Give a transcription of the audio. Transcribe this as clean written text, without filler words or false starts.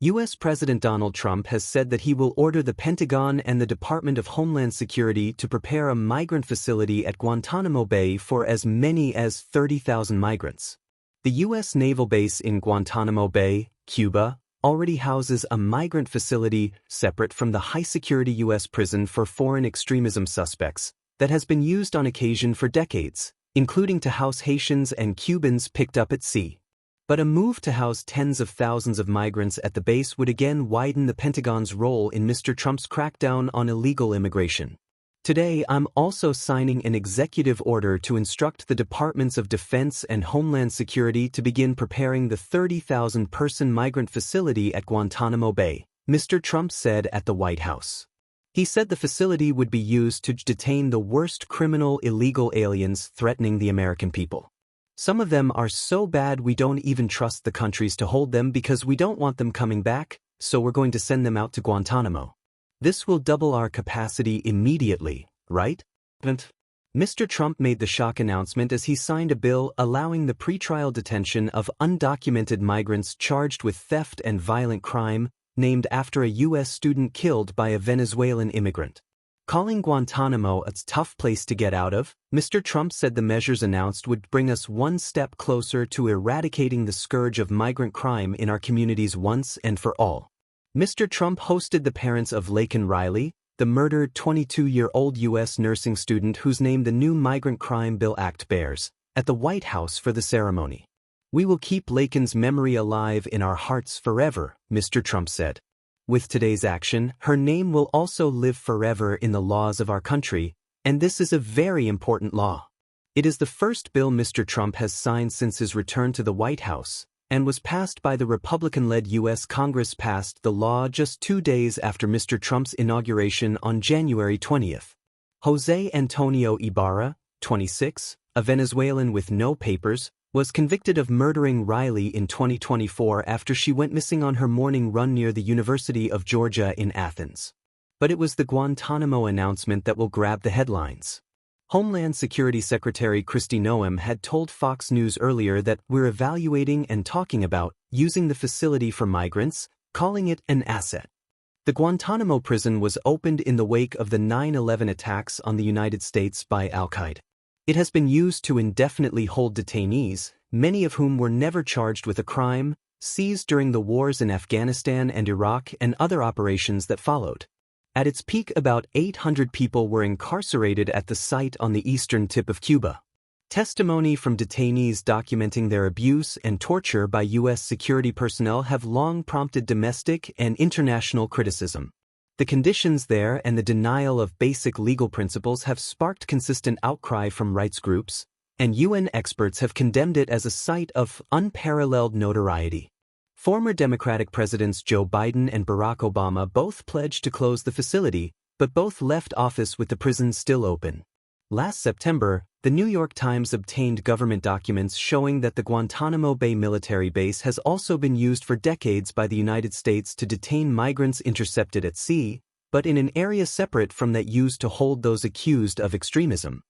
U.S. President Donald Trump has said that he will order the Pentagon and the Department of Homeland Security to prepare a migrant facility at Guantanamo Bay for as many as 30,000 migrants. The U.S. naval base in Guantanamo Bay, Cuba, already houses a migrant facility separate from the high-security U.S. prison for foreign extremism suspects that has been used on occasion for decades, including to house Haitians and Cubans picked up at sea. But a move to house tens of thousands of migrants at the base would again widen the Pentagon's role in Mr. Trump's crackdown on illegal immigration. Today, I'm also signing an executive order to instruct the Departments of Defense and Homeland Security to begin preparing the 30,000-person migrant facility at Guantanamo Bay, Mr. Trump said at the White House. He said the facility would be used to detain the worst criminal illegal aliens threatening the American people. Some of them are so bad we don't even trust the countries to hold them because we don't want them coming back, so we're going to send them out to Guantanamo. This will double our capacity immediately, right? Mr. Trump made the shock announcement as he signed a bill allowing the pretrial detention of undocumented migrants charged with theft and violent crime, named after a U.S. student killed by a Venezuelan immigrant. Calling Guantanamo a tough place to get out of, Mr. Trump said the measures announced would bring us one step closer to eradicating the scourge of migrant crime in our communities once and for all. Mr. Trump hosted the parents of Laken Riley, the murdered 22-year-old U.S. nursing student whose name the new Migrant Crime Bill Act bears, at the White House for the ceremony. "We will keep Laken's memory alive in our hearts forever," Mr. Trump said. "With today's action, her name will also live forever in the laws of our country, and this is a very important law." It is the first bill Mr. Trump has signed since his return to the White House, and was passed by the Republican-led U.S. Congress. Passed the law just 2 days after Mr. Trump's inauguration on January 20th. Jose Antonio Ibarra, 26, a Venezuelan with no papers, was convicted of murdering Riley in 2024 after she went missing on her morning run near the University of Georgia in Athens. But it was the Guantanamo announcement that will grab the headlines. Homeland Security Secretary Kristi Noem had told Fox News earlier that we're evaluating and talking about using the facility for migrants, calling it an asset. The Guantanamo prison was opened in the wake of the 9/11 attacks on the United States by Al-Qaeda. It has been used to indefinitely hold detainees, many of whom were never charged with a crime, seized during the wars in Afghanistan and Iraq and other operations that followed. At its peak, about 800 people were incarcerated at the site on the eastern tip of Cuba. Testimony from detainees documenting their abuse and torture by U.S. security personnel have long prompted domestic and international criticism. The conditions there and the denial of basic legal principles have sparked consistent outcry from rights groups, and UN experts have condemned it as a site of unparalleled notoriety. Former Democratic Presidents Joe Biden and Barack Obama both pledged to close the facility, but both left office with the prison still open. Last September, the New York Times obtained government documents showing that the Guantanamo Bay military base has also been used for decades by the United States to detain migrants intercepted at sea, but in an area separate from that used to hold those accused of extremism.